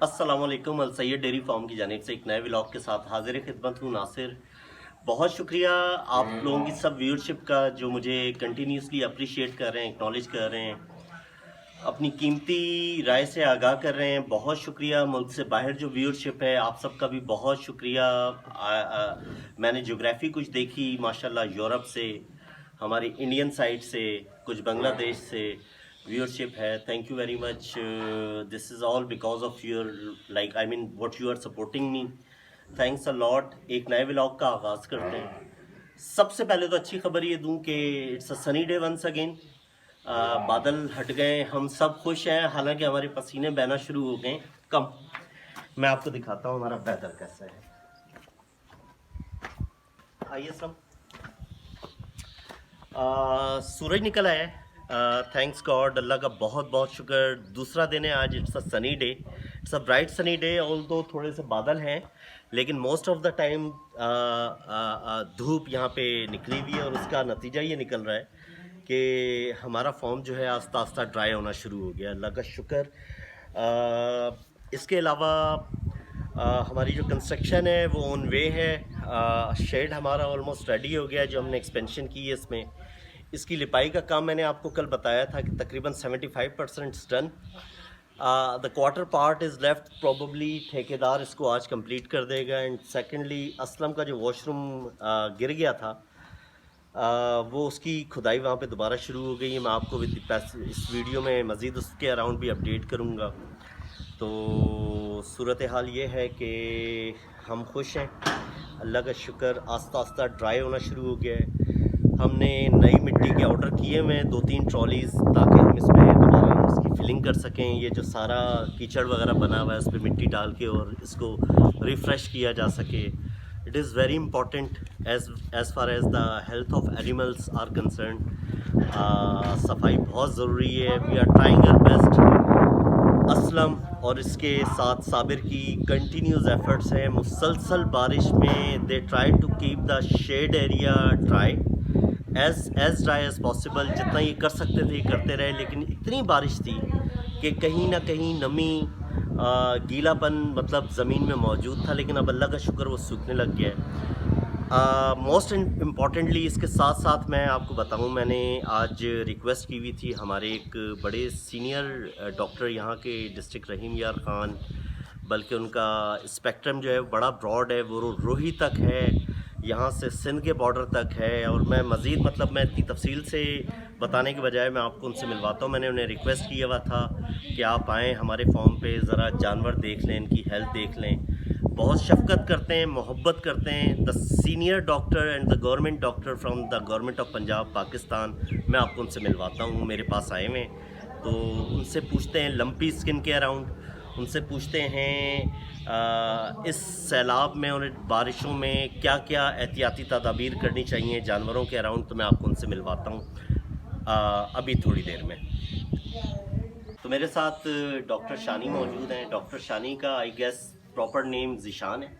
अस्सलामुअलैकुम अल Syed dairy farm की जानिब से एक नए व्लॉग के साथ हाजिर खिदमत हूँ नासिर। बहुत शुक्रिया आप लोगों की सब व्यूअरशिप का जो मुझे कंटिन्यूसली अप्रिशिएट कर रहे हैं, एक्नॉलेज कर रहे हैं, अपनी कीमती राय से आगाह कर रहे हैं। बहुत शुक्रिया। मुल्क से बाहर जो व्यूअरशिप है आप सबका भी बहुत शुक्रिया। मैंने ज्योग्राफी कुछ देखी माशाल्लाह, यूरोप से, हमारी इंडियन साइड से, कुछ बांग्लादेश से व्यूअरशिप है। Thank you very much. This is all because of your like I mean what you are supporting me. Thanks a lot. एक नए व्लॉग का आगाज़ करते हैं। सबसे पहले तो अच्छी खबर ये दूं कि it's a sunny day once again. बादल हट गए, हम सब खुश हैं, हालांकि हमारे पसीने बहना शुरू हो गए। कम मैं आपको दिखाता हूँ हमारा वेदर कैसा है। आइए सब। सूरज निकल आया है। थैंक्स गॉड, अल्लाह का बहुत बहुत शुक्र। दूसरा दिन है आज। It's a sunny day, it's a bright sunny day. All दो थोड़े से बादल हैं, लेकिन मोस्ट ऑफ द टाइम धूप यहाँ पे निकली हुई है, और उसका नतीजा ये निकल रहा है कि हमारा फॉर्म जो है आस्ता आस्ता ड्राई होना शुरू हो गया। अल्लाह का शुक्र। इसके अलावा हमारी जो कंस्ट्रक्शन है वो ऑन वे है। शेड हमारा ऑलमोस्ट रेडी हो गया है, जो हमने एक्सपेंशन की है इसमें। इसकी लिपाई का काम मैंने आपको कल बताया था कि तकरीबन 75% done. The quarter part is left, probably ठेकेदार इसको आज कंप्लीट कर देगा। एंड सेकेंडली असलम का जो वॉशरूम गिर गया था, वो उसकी खुदाई वहाँ पे दोबारा शुरू हो गई है। मैं आपको इस वीडियो में मज़ीद उसके अराउंड भी अपडेट करूँगा। तो सूरत हाल ये है कि हम खुश हैं, अल्लाह का शुक्र। आस्ता आस्ता ड्राई होना शुरू हो गया है। हमने नई मिट्टी के ऑर्डर किए हुए हैं 2-3 ट्रॉलीज़, ताकि हम इसमें दोबारा इसकी फिलिंग कर सकें। ये जो सारा कीचड़ वगैरह बना हुआ है इस पर मिट्टी डाल के और इसको रिफ़्रेश किया जा सके। It is very important as far as the health of animals are concern. सफाई बहुत ज़रूरी है। We are trying our best. Aslam और इसके साथ साबिर की कंटिन्यूस एफर्ट्स हैं। मुसलसल बारिश में they try to keep the shade area dry, as dry as possible. जितना ये कर सकते थे ये करते रहे, लेकिन इतनी बारिश थी कि कहीं ना कहीं नमी, गीलापन मतलब ज़मीन में मौजूद था। लेकिन अब अल्लाह का शुक्र वो सूखने लग गया है। मोस्ट इम्पॉर्टेंटली इसके साथ साथ मैं आपको बताऊं, मैंने आज रिक्वेस्ट की हुई थी हमारे एक बड़े सीनियर डॉक्टर यहाँ के, डिस्ट्रिक्ट रहीम यार ख़ान, बल्कि उनका स्पेक्ट्रम जो है बड़ा ब्रॉड है, वो रोही तक है, यहाँ से सिंध के बॉर्डर तक है। और मैं मज़ीद मतलब मैं इतनी तफसील से बताने के बजाय मैं आपको उनसे मिलवाता हूँ। मैंने उन्हें रिक्वेस्ट किया हुआ था कि आप आएँ हमारे फॉर्म पे, ज़रा जानवर देख लें, इनकी हेल्थ देख लें। बहुत शफ़क़त करते हैं, मोहब्बत करते हैं। The senior doctor and the government doctor from the government of Punjab Pakistan, मैं आपको उनसे मिलवाता हूँ। मेरे पास आए हुए हैं, तो उनसे पूछते हैं लंपी स्किन के अराउंड, उनसे पूछते हैं इस सैलाब में और बारिशों में क्या क्या एहतियाती तदाबीर करनी चाहिए जानवरों के अराउंड। तो मैं आपको उनसे मिलवाता हूँ अभी थोड़ी देर में। तो मेरे साथ डॉक्टर शानी मौजूद हैं। डॉक्टर शानी का I guess proper name Zeeshan है।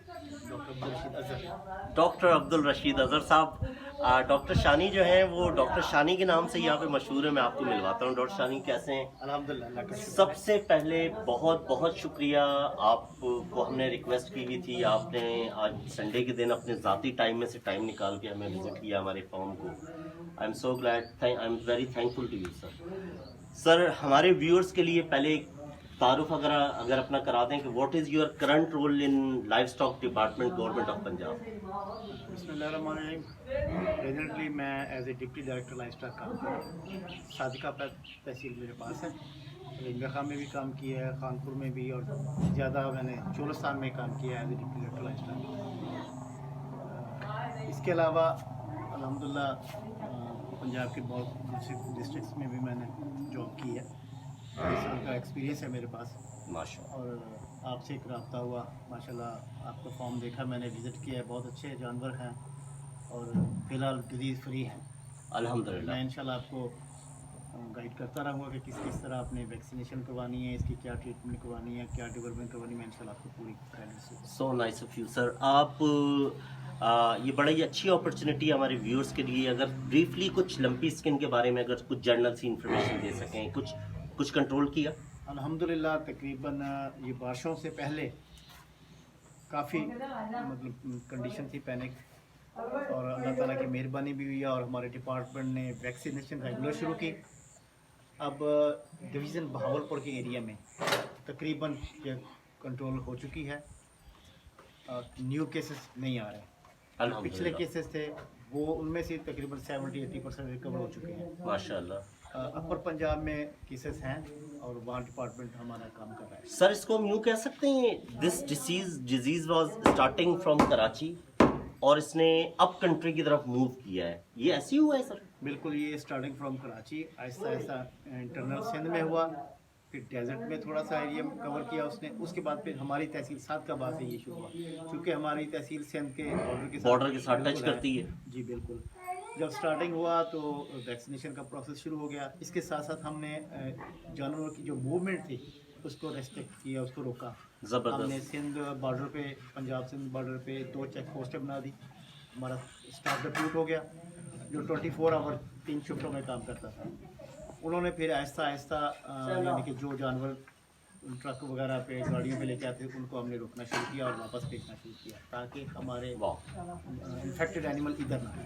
डॉक्टर अब्दुल रशीद अज़हर साहब। डॉक्टर शानी जो हैं वो डॉक्टर शानी के नाम से यहाँ पे मशहूर है। मैं आपको मिलवाता हूँ। डॉक्टर शानी कैसे हैं? अल्हम्दुलिल्लाह। सबसे पहले बहुत बहुत शुक्रिया। आपको हमने रिक्वेस्ट की हुई थी, आपने आज संडे के दिन अपने ज़ाती टाइम में से टाइम निकाल के हमें विज़िट किया हमारे फॉर्म को। I am so glad, I am very thankful to you sir. Sir हमारे व्यूअर्स के लिए पहले तारुफ अगर अपना करा दें कि what is your current role in livestock department government of Punjab. बिस्मिल्लाहिर्रहमानिर्रहीम। प्रेजेंटली मैं as a deputy director livestock काम कर रहा हूँ। सादिका तहसील मेरे पास है। इंदिरा खां में भी काम किया है, खानपुर में भी, और ज़्यादा मैंने चोलस्तान में काम किया है as a deputy director livestock. इसके अलावा अल्हम्दुलिल्लाह पंजाब के बहुत डिस्ट्रिक्ट्स में भी मैंने जॉब की है। 20 साल का एक्सपीरियंस है मेरे पास। माशाल्लाह। और आपसे एक रब्ता हुआ, माशाल्लाह आपका फॉर्म देखा, मैंने विज़िट किया है। बहुत अच्छे जानवर हैं और फ़िलहाल डिजीज़ फ्री हैं। अल्हम्दुलिल्लाह। मैं इंशाल्लाह आपको गाइड करता रहूँगा कि किस किस तरह आपने वैक्सीनेशन करवानी है, इसकी क्या ट्रीटमेंट करवानी है, क्या डेवलपमेंट करवानी है। मैं इंशाल्लाह आपको पूरी गाइडेंस दूँगा। So nice of you sir. आप ये बड़ा ही अच्छी अपॉर्चुनिटी हमारे व्यूअर्स के लिए। अगर ब्रीफली कुछ लंपी स्किन के बारे में अगर कुछ जर्नल सी इंफॉर्मेशन दे सकें। कुछ कंट्रोल किया? अल्हम्दुलिल्लाह तकरीबन ये बारिशों से पहले काफ़ी मतलब कंडीशन थी पैनिक, और अल्लाह ताला की मेहरबानी भी हुई है और हमारे डिपार्टमेंट ने वैक्सीनेशन रेगुलर शुरू की। अब डिवीज़न बहावलपुर के एरिया में तकरीबन ये कंट्रोल हो चुकी है, न्यू केसेस नहीं आ रहे। जो पिछले अल्हम्दुलिल्लाह, केसेस थे वो उनमें से तकरीबन 70-80% रिकवर हो चुके हैं। माशाल्लाह। अपर पंजाब में केसेस हैं और वहाँ डिपार्टमेंट हमारा काम कर रहा है। सर इसको हम यूँ कह सकते हैं this disease was starting from Karachi और इसने अब कंट्री की तरफ मूव किया है, ये ऐसे ही हुआ है सर? बिल्कुल, ये starting from Karachi Aahista Aahista internal Sindh में हुआ, फिर डेजर्ट में थोड़ा सा एरिया कवर किया उसने, उसके बाद फिर हमारी तहसील सादकाबाद से ये शुरू हुआ, क्योंकि हमारी तहसील सिंध के बॉर्डर के साथ टच बिल्कुल है। करती है। जी बिल्कुल। जब स्टार्टिंग हुआ तो वैक्सीनेशन का प्रोसेस शुरू हो गया। इसके साथ साथ हमने जानवरों की जो मूवमेंट थी उसको रेस्ट्रिक्ट किया, उसको रोका। हमने ज़बरदस्त। सिंध बॉर्डर पे, पंजाब सिंध बॉर्डर पे 2 चेक पोस्टें बना दी। हमारा स्टाफ रिक्रूट हो गया जो 24 आवर 3 शिफ्टों में काम करता था। उन्होंने फिर आहिस्ता आहिस्ता यानी कि जो जानवर ट्रक वगैरह पे गाड़ियों पे लेके आते थे उनको हमने रोकना शुरू किया और वापस भेजना शुरू किया, ताकि हमारे वाह, इन्फेक्टेड एनिमल इधर ना आए।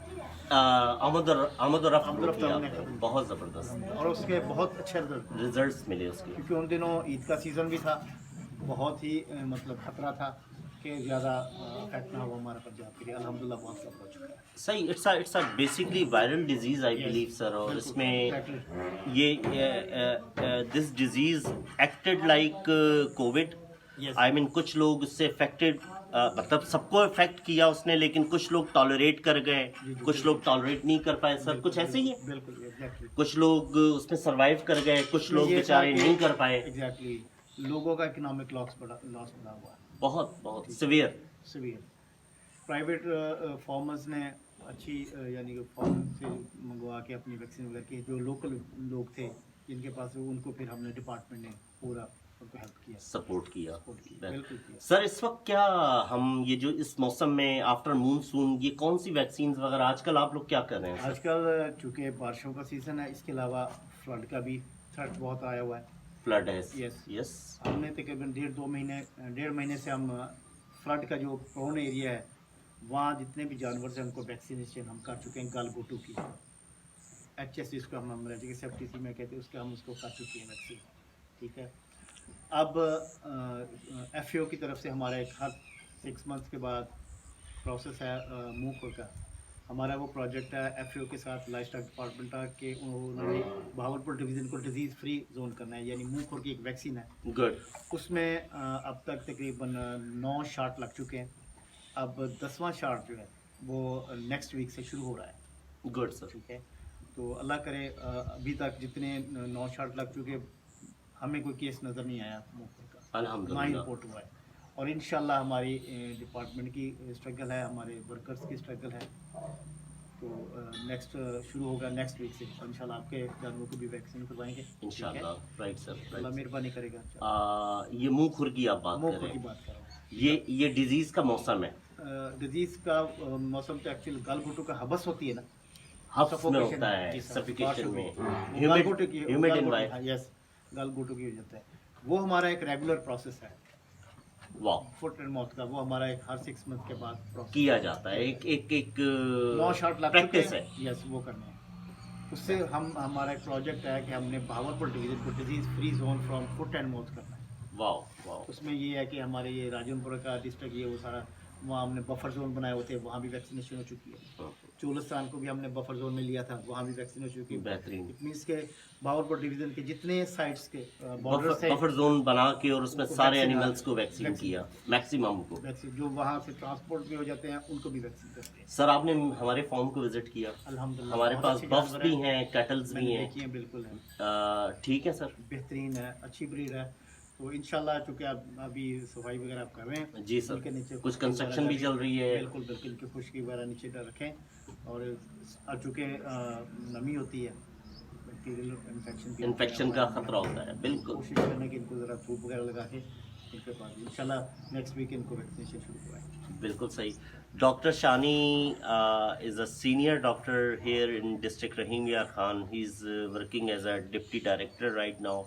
आमद और रफ्त आमद और रफ्त किया हमने आपने, खत्म बहुत ज़बरदस्त और उसके बहुत अच्छे रिजल्ट्स मिले उसके। क्योंकि उन दिनों ईद का सीज़न भी था, बहुत ही मतलब खतरा था कि ज़्यादा इफेक्ट ना हो हमारा पंजाब के लिए। अल्हम्दुलिल्लाह बहुत सब हो चुका है। सही, it's a basically viral disease I believe sir, और बिल्कुल, इसमें exactly. ये this disease acted like Covid. Yes. I mean कुछ लोग उससे अफेक्टेड, मतलब सबको अफेक्ट किया उसने, लेकिन कुछ लोग टॉलरेट कर गए, जी, कुछ लोग टॉलरेट नहीं कर पाए सर, कुछ ऐसे ही है। बिल्कुल एग्जैक्टली। कुछ लोग उसमें सरवाइव कर गए, कुछ लोग बेचारे नहीं कर पाए। एग्जैक्टली, लोगों का इकोनॉमिक लॉस बड़ा हुआ है, बहुत बहुत सिवियर। सीवियर। प्राइवेट फार्मर्स ने अच्छी यानी कि फार्म से मंगवा के अपनी वैक्सीन वगैरह की, जो लोकल लोग थे जिनके पास, उनको फिर हमने डिपार्टमेंट ने पूरा उनको हेल्प किया, सपोर्ट किया। सपोर्ट किया, बिल्कुल किया। सर इस वक्त क्या हम ये जो इस मौसम में आफ्टर मूनसून ये कौन सी वैक्सीन वगैरह आजकल आप लोग क्या कर रहे हैं सर? आजकल चूँकि बारिशों का सीज़न है, इसके अलावा फ्लड का भी थ्रेट बहुत आया हुआ है। फ्लड है। यस। यस। हमने तकरीबन 1.5 महीने से हम फ्लड का जो प्रोन एरिया है वहाँ जितने भी जानवर हैं उनको वैक्सीनेशन हम कर चुके हैं। गलघोटू की HS जिसको हम अमेरिकी सेफ्टी में कहते हैं, उसका हम उसको कर चुके हैं वैक्सीन। ठीक है, अब FAO की तरफ से हमारा एक हर 6 मंथ के बाद प्रोसेस है मुँह खुर का। हमारा वो प्रोजेक्ट है FAO के साथ लाइफ स्टॉक डिपार्टमेंट का, कि उन्होंने बहावलपुर डिवीज़न को डिजीज़ फ्री जोन करना है, यानी मुँह खुर की एक वैक्सीन है। गुड। उसमें अब तक तकरीबन 9 शॉट लग चुके हैं। अब 10वां शॉट जो है वो नेक्स्ट वीक से शुरू हो रहा है। Good sir. ठीक है, तो अल्लाह करे अभी तक जितने 9 शॉट लग चुके, हमें कोई केस नज़र नहीं आया मुँह का, ना अल्हम्दुलिल्लाह। रिपोर्ट हुआ है। और इंशाल्लाह हमारी डिपार्टमेंट की स्ट्रगल है, हमारे वर्कर्स की स्ट्रगल है, तो नेक्स्ट शुरू होगा नेक्स्ट वीक से। इंशाल्लाह आपके जानवरों को भी वैक्सीन करवाएंगे इंशाल्लाह। राइट सर, अल्लाह राइट। मेहरबानी करेगा। ये मुंह खुर की आप बात मुँह कर रहे की हैं, बात कर रहा हूँ। ये डिजीज का मौसम है। डिजीज़ का मौसम तो एक्चुअली गलघोटू का हबस होती है ना, हफ्स में Suffocation, होता है, जी सर, सफिकेशन में, गलघोटू की ह्यूमिड एनवायरनमेंट। यस, गलघोटू की हो जाता है। वो हमारा एक रेगुलर प्रोसेस है वाह, फुट एंड माउथ का, वो हमारा एक हर 6 मंथ के बाद प्रोसेस किया जाता है, एक 9 शॉट लग चुके प्रैक्टिस है। हैं। यस, वो करने हैं। उससे हमारा एक प्रोजेक्ट है कि हमने बहावलपुर डिवीजन को disease free zone from foot and mouth करना है। वाह वाह। उसमें ये है कि हमारे ये राजनपुर का डिस्ट्रिक्ट, ये वो सारा वहाँ हमने बफर जोन बनाए होते हैं, वहाँ भी वैक्सीनेशन हो चुकी है। चोलस्तान को भी हमने बफर जोन में लिया था, वहाँ भी वैक्सीन हो चुकी है। बेहतरीन। इट मीन्स के बहावलपुर डिवीजन के जितने साइट्स के बॉर्डर से बफर जोन बना के और उसमें उनको सारे वैक्सीन एनिमल्स को वैक्सीन वैक्सीन किया, मैक्सिमम को। वैक्सीन जो वहाँ से ट्रांसपोर्ट भी हो जाते हैं उनको भी वैक्सीन करते हैं। सर आपने हमारे फार्म को विजिट किया, अल्हम्दुलिल्लाह हमारे बहुत पास अच्छे बफ्स जानवर भी हैं। हैं, कैटल्स भी मैंने हैं। देखी हैं, बिल्कुल है, ठीक है सर। बेहतरीन है, अच्छी ब्रीड है। तो इंशाल्लाह चूँकि आप अभी सफाई वगैरह आप कर रहे हैं जी सर, इनके नीचे कुछ कंस्ट्रक्शन भी चल रही है। बिल्कुल बिल्कुल, इनकी खुशकी वगैरह नीचे रखें। और चूँकि नमी होती है, बैक्टीरियल इन्फेक्शन का खतरा होता है, बिल्कुल। कोशिश करने की इनको ज़रा धूप वगैरह लगा के इनके पास इंशाल्लाह नेक्स्ट वीक इनको वैक्सीनेशन शुरू करवाएं। बिल्कुल सही। Doctor Shani is a senior doctor here in district Rahim Yar Khan. He is working as a deputy director right now.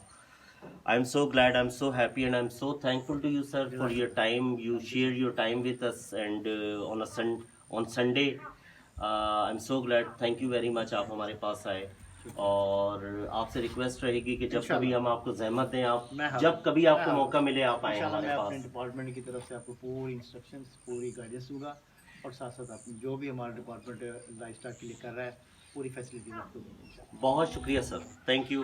I'm so glad, I'm so happy, and I'm so thankful to you, sir, for your time. You share your time with us, and on Sunday, I'm so glad. Thank you very much. आप हमारे पास आए, और आपसे request रहेगी कि जब कभी हम आपको जहमत दें, आप जब कभी आपको मौका मिले आप आए हमारे मैं पास। अपने डिपार्टमेंट की तरफ से आपको पूरी इंस्ट्रक्शंस, पूरी गाइडेंस दूंगा, और साथ साथ आप जो भी हमारा डिपार्टमेंट लाइफस्टाइल के लिए कर रहा है पूरी फैसिलिटीज आपको दूंगा। बहुत शुक्रिया सर, थैंक यू।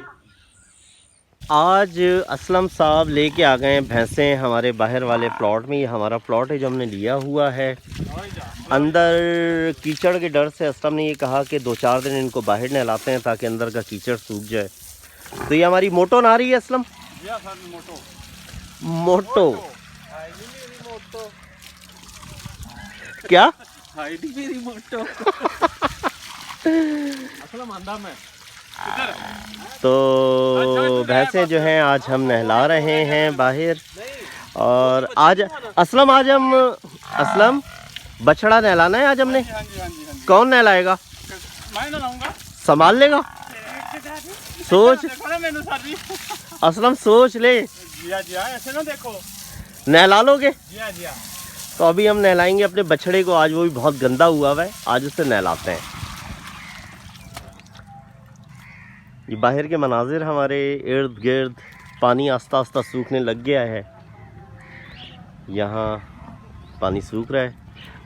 आज असलम साहब लेके आ गए हैं भैंसें हमारे बाहर वाले प्लॉट में। ये हमारा प्लॉट है जो हमने लिया हुआ है। अंदर कीचड़ के डर से असलम ने ये कहा कि 2-4 दिन इनको बाहर नहलाते हैं ताकि अंदर का कीचड़ सूख जाए। तो ये हमारी मोटो ना रही है असलम? मोटो क्या? तो भैंसें जो हैं आज हम नहला रहे हैं बाहर। और आज असलम असलम बछड़ा नहलाना है आज हमने। कौन नहलाएगा? मैं नहलाऊंगा। संभाल लेगा? सोच असलम, सोच ले। ऐसे ना देखो। नहला लोगे? जी। तो अभी हम नहलाएंगे अपने बछड़े को। आज वो भी बहुत गंदा हुआ है, आज उसे नहलाते हैं। ये बाहर के मनाजिर हमारे इर्द गिर्द, पानी आस्ता आस्ता सूखने लग गया है। यहाँ पानी सूख रहा है।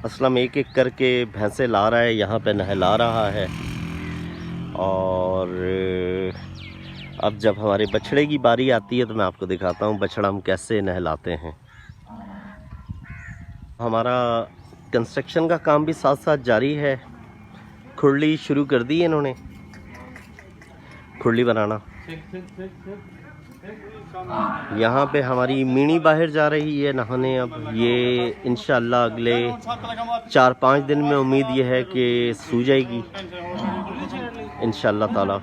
असलम एक एक करके भैंसे ला रहा है, यहाँ पे नहला रहा है। और अब जब हमारे बछड़े की बारी आती है तो मैं आपको दिखाता हूँ बछड़ा हम कैसे नहलाते हैं। हमारा कंस्ट्रक्शन का काम भी साथ साथ जारी है। खुरली शुरू कर दी है इन्होंने, खुरली बनाना। यहाँ पे हमारी मीणी बाहर जा रही है नहाने। अब ये इंशाल्लाह अगले 4-5 दिन में उम्मीद ये है कि सू जाएगी इंशाल्लाह ताला।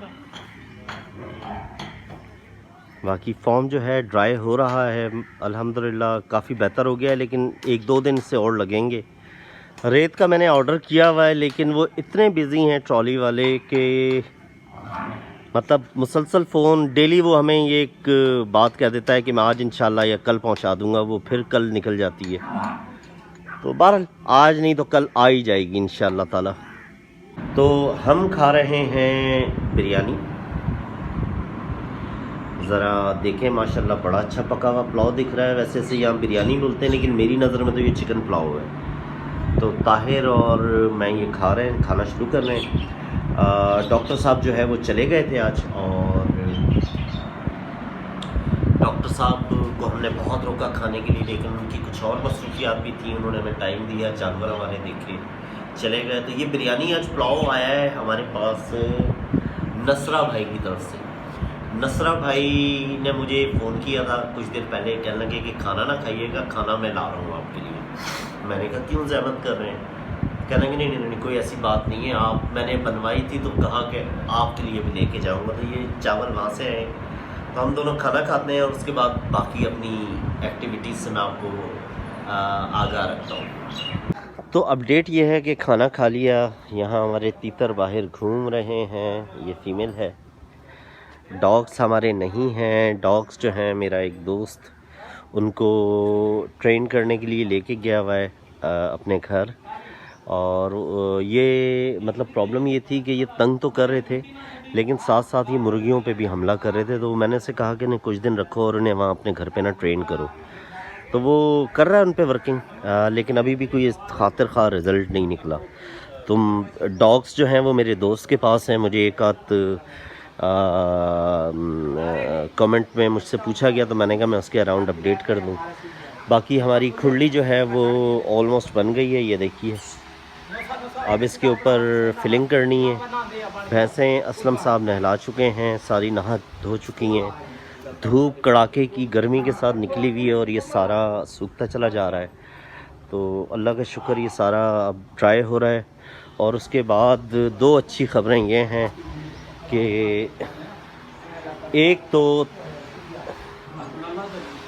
बाकी फॉर्म जो है ड्राई हो रहा है अल्हम्दुलिल्लाह, काफ़ी बेहतर हो गया है, लेकिन 1-2 दिन इससे और लगेंगे। रेत का मैंने ऑर्डर किया हुआ है, लेकिन वो इतने बिज़ी हैं ट्रॉली वाले कि मतलब मुसलसल फ़ोन डेली वो हमें ये एक बात कह देता है कि मैं आज इंशाल्लाह या कल पहुंचा दूंगा, वो फिर कल निकल जाती है। तो बहरहाल आज नहीं तो कल आ ही जाएगी इंशाल्लाह ताला। तो हम खा रहे हैं बिरयानी। ज़रा देखें माशाल्लाह बड़ा अच्छा पका हुआ पुलाव दिख रहा है। वैसे से यहाँ बिरयानी बोलते हैं, लेकिन मेरी नज़र में तो ये चिकन पुलाव है। तो ताहिर और मैं ये खा रहे हैं, खाना शुरू कर रहे हैं। डॉक्टर साहब जो है वो चले गए थे आज, और डॉक्टर साहब को हमने बहुत रोका खाने के लिए, लेकिन उनकी कुछ और मसरूफियात भी थी। उन्होंने हमें टाइम दिया, जानवर हमारे देखे, चले गए। तो ये बिरयानी आज पुलाव आया है हमारे पास नसरा भाई की तरफ से। नसरा भाई ने मुझे फ़ोन किया था कुछ देर पहले, कहने लगे कि खाना ना खाइएगा, खाना मैं ला रहा हूँ आपके लिए। मैंने कहा क्यों ज़हमत कर रहे हैं? कहने लगे नहीं कोई ऐसी बात नहीं है, आप मैंने बनवाई थी तो कहा कि आपके लिए भी लेके जाऊँगा। तो ये चावल वहाँ से आए, तो हम दोनों खाना खाते हैं और उसके बाद बाकी अपनी एक्टिविटीज़ से मैं आपको आगाह रखता हूँ। तो अपडेट ये है कि खाना खा लिया। यहाँ हमारे तीतर बाहर घूम रहे हैं, ये फीमेल है। डॉग्स हमारे नहीं हैं। डॉग्स जो हैं मेरा एक दोस्त उनको ट्रेन करने के लिए लेके गया हुआ है अपने घर। और ये मतलब प्रॉब्लम ये थी कि ये तंग तो कर रहे थे, लेकिन साथ साथ ये मुर्गियों पे भी हमला कर रहे थे। तो मैंने उसे कहा कि नहीं कुछ दिन रखो और उन्हें वहाँ अपने घर पे ना ट्रेन करो। तो वो कर रहा है उन पे वर्किंग, लेकिन अभी भी कोई खातिर खा रिज़ल्ट नहीं निकला। तुम डॉग्स जो हैं वो मेरे दोस्त के पास हैं। मुझे एक आध कमेंट में मुझसे पूछा गया, तो मैंने कहा मैं उसके अराउंड अपडेट कर दूं। बाकी हमारी खुरली जो है वो ऑलमोस्ट बन गई है, ये देखिए। अब इसके ऊपर फिलिंग करनी है। भैंसें असलम साहब नहला चुके हैं, सारी नहा धो चुकी हैं। धूप कड़ाके की गर्मी के साथ निकली हुई है और ये सारा सूखता चला जा रहा है। तो अल्लाह का शुक्र ये सारा अब ड्राई हो रहा है। और उसके बाद 2 अच्छी ख़बरें ये हैं कि एक तो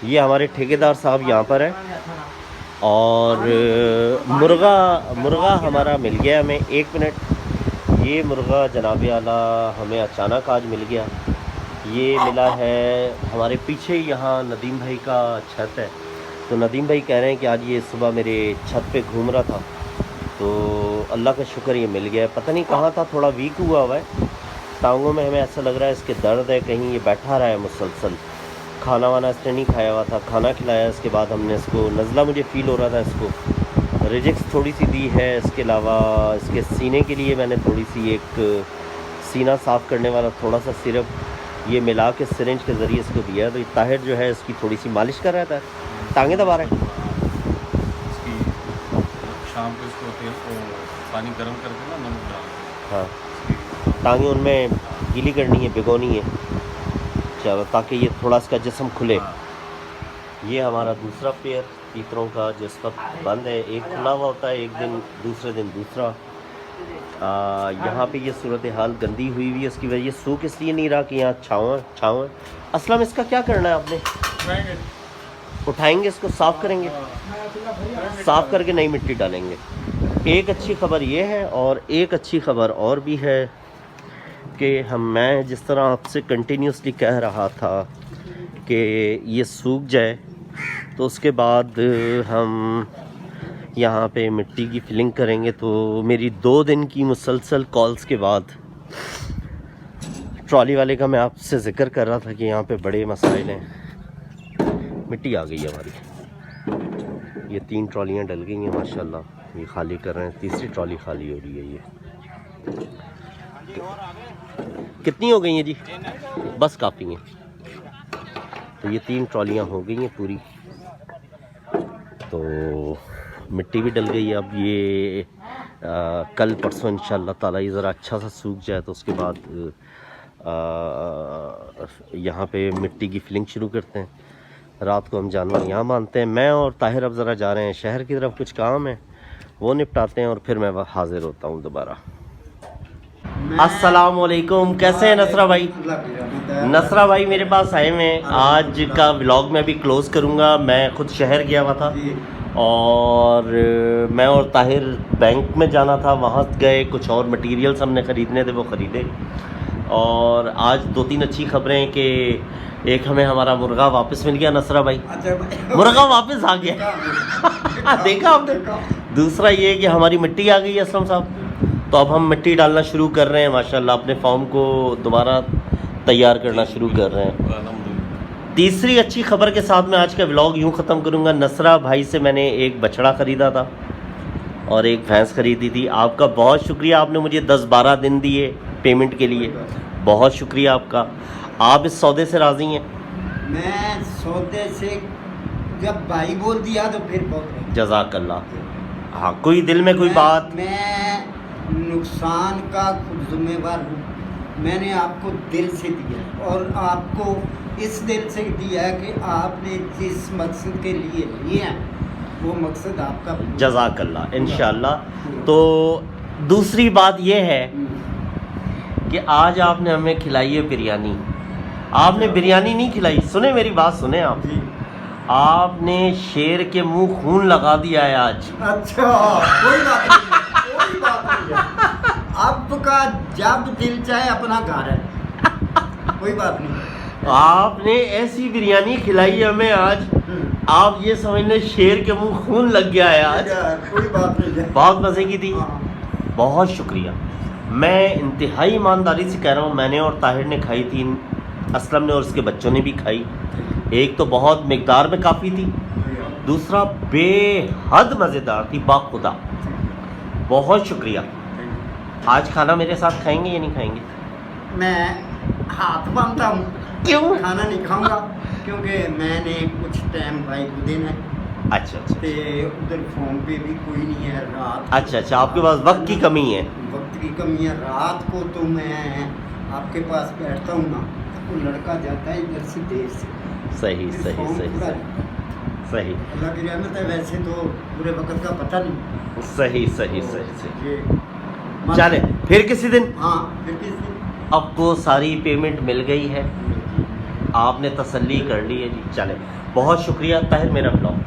ये हमारे ठेकेदार साहब यहाँ पर है, और मुर्गा हमारा मिल गया हमें। 1 मिनट, ये मुर्गा जनाब आला हमें अचानक आज मिल गया। ये मिला है हमारे पीछे यहाँ नदीम भाई का छत है, तो नदीम भाई कह रहे हैं कि आज ये सुबह मेरे छत पे घूम रहा था, तो अल्लाह का शुक्र ये मिल गया है। पता नहीं कहाँ था, थोड़ा वीक हुआ हुआ है टांगों में, हमें ऐसा लग रहा है इसके दर्द है, कहीं ये बैठा रहा है मुसलसल। खाना वाना इसने नहीं खाया हुआ था, खाना खिलाया इसके बाद हमने इसको, नज़ला मुझे फ़ील हो रहा था इसको, रिजिक्स थोड़ी सी दी है। इसके अलावा इसके सीने के लिए मैंने थोड़ी सी एक सीना साफ़ करने वाला थोड़ा सा सिरप ये मिला के सिरिंज के ज़रिए इसको दिया। तो ताहिर जो है इसकी थोड़ी सी मालिश कर रहा था, टांगे दबा रहा है। इसकी शाम को इसको तेल को पानी गर्म करके ना नमक डाल के हाँ, टांगे उनमें गीली करनी है, भिगोनी है, चलो, ताकि ये थोड़ा इसका जिस्म खुले। ये हमारा दूसरा पेयर तीतरों का जिस वक्त बंद है, एक खुला हुआ होता है एक दिन, दूसरे दिन दूसरा। यहाँ पे ये सूरत हाल गंदी हुई हुई है, उसकी वजह ये सूख इसलिए नहीं रहा कि यहाँ छाँव है। असलम इसका क्या करना है आपने? उठाएंगे इसको, साफ़ करेंगे, साफ़ करके नई मिट्टी डालेंगे। एक अच्छी ख़बर ये है, और एक अच्छी ख़बर और भी है कि मैं जिस तरह आपसे कंटिन्यूसली कह रहा था कि ये सूख जाए तो उसके बाद हम यहाँ पे मिट्टी की फिलिंग करेंगे। तो मेरी 2 दिन की मुसलसल कॉल्स के बाद ट्रॉली वाले का मैं आपसे ज़िक्र कर रहा था कि यहाँ पे बड़े मसाइल हैं। मिट्टी आ गई है हमारी, ये 3 ट्रॉलियाँ डल गई हैं माशाल्लाह, ये खाली कर रहे हैं, तीसरी ट्रॉली खाली हो रही है। ये कितनी हो गई हैं जी? बस काफ़ी हैं। तो ये 3 ट्रॉलियाँ हो गई हैं पूरी, तो मिट्टी भी डल गई है। अब ये कल परसों इंशाअल्लाह ताला ये ज़रा अच्छा सा सूख जाए तो उसके बाद यहाँ पे मिट्टी की फिलिंग शुरू करते हैं। रात को हम जानवर यहाँ बांधते हैं। मैं और ताहिर अब ज़रा जा रहे हैं शहर की तरफ, कुछ काम है वो निपटाते हैं और फिर मैं हाजिर होता हूँ दोबारा। अस्सलाम वालेकुम, कैसे हैं नसरा भाई? नसरा भाई मेरे पास आए हुए हैं। आज का व्लॉग मैं भी क्लोज़ करूँगा। मैं ख़ुद शहर गया हुआ था और मैं और ताहिर बैंक में जाना था, वहाँ गए, कुछ और मटेरियल्स हमने ख़रीदने थे वो ख़रीदे। और आज 2-3 अच्छी खबरें कि एक हमें हमारा मुर्गा वापस मिल गया नसरा भाई, मुर्गा वापस आ गया देखा आपने। दूसरा ये कि हमारी मिट्टी आ गई है असलम साहब, तो अब हम मिट्टी डालना शुरू कर रहे हैं माशाल्लाह, अपने फार्म को दोबारा तैयार करना शुरू कर रहे हैं। तीसरी अच्छी खबर के साथ मैं आज का व्लॉग यूँ ख़त्म करूँगा। नसरा भाई से मैंने एक बछड़ा ख़रीदा था और एक भैंस ख़रीदी थी। आपका बहुत शुक्रिया, आपने मुझे 10-12 दिन दिए पेमेंट के लिए, बहुत शुक्रिया आपका। आप इस सौदे से राज़ी हैं? मैं सौदे से जब भाई बोल दिया तो फिर बहुत जज़ाकल्लाह। हाँ, कोई दिल में कोई बात? मैं नुकसान का खुद जिम्मेवार हूँ। मैंने आपको दिल से दिया और आपको इस दिल से दिया है कि आपने जिस मकसद के लिए लिया वो मकसद आपका जज़ाकल्लाह इंशाअल्लाह। तो दूसरी बात ये है कि आज आपने हमें खिलाई है बिरयानी। आपने बिरयानी नहीं खिलाई, सुने मेरी बात, सुने आप, आपने शेर के मुंह खून लगा दिया है आज। अच्छा, कोई बात नहीं, कोई बात नहीं। आपका जब दिल चाहे अपना घर है, कोई बात नहीं। आपने ऐसी बिरयानी खिलाई हमें आज, आप ये समझ लें शेर के मुंह खून लग गया है आज। कोई बात नहीं, बहुत मज़े की थी, बहुत शुक्रिया। मैं इंतहाई ईमानदारी से कह रहा हूँ, मैंने और ताहिर ने खाई थी, असलम ने और उसके बच्चों ने भी खाई। एक तो बहुत मिकदार में काफ़ी थी, दूसरा बेहद मज़ेदार थी बाखुदा। बहुत शुक्रिया। आज खाना मेरे साथ खाएंगे या नहीं खाएंगे? मैं हाथ बांधता हूँ, क्यों? खाना नहीं खाऊंगा क्योंकि मैंने कुछ टाइम भाई को देना है। अच्छा अच्छा ते उधर फोन पे भी कोई नहीं है रात। अच्छा, आपके पास वक्त की कमी है? वक्त की कमी है। रात को तो मैं आपके पास बैठता हूँ ना, वो लड़का जाता है इधर से देर से। सही फिर सही फोन सही पूरा सही सही अल्लाह की रहमत है, वैसे तो पूरे वक्त का पता नहीं। सही सही सही सही। ये चले फिर किसी दिन। हाँ, फिर किसी दिन। आपको सारी पेमेंट मिल गई है, आपने तसल्ली कर ली है जी। चले, बहुत शुक्रिया। ताहिर मेरा ब्लॉग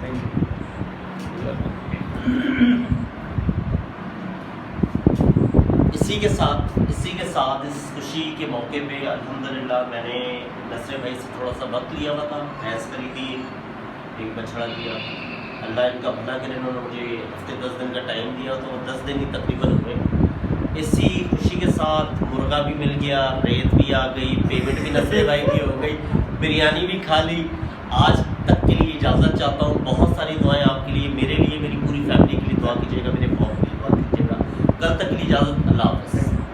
इसी इसी के साथ इस खुशी के मौके पे अल्हम्दुलिल्लाह मैंने नसर भाई से थोड़ा सा वक्त लिया हुआ था, भैंस खरीदी, एक बछड़ा दिया। अल्लाह इनका भला करे, इन्होंने मुझे हफ्ते 10 दिन का टाइम दिया, तो 10 दिन ही तकरीबन हुए। इसी खुशी के साथ मुर्गा भी मिल गया, रेत भी आ गई, पेमेंट भी नसर भाई की हो गई, बिरयानी भी खा ली। आज तक के लिए इजाज़त चाहता हूँ। बहुत सारी दुआएं आपके लिए, मेरे लिए, मेरी पूरी फैमिली के लिए दुआ कीजिएगा, मेरे कौम के लिए दुआ कीजिएगा। कल तक के लिए इजाज़त, अल्लाह।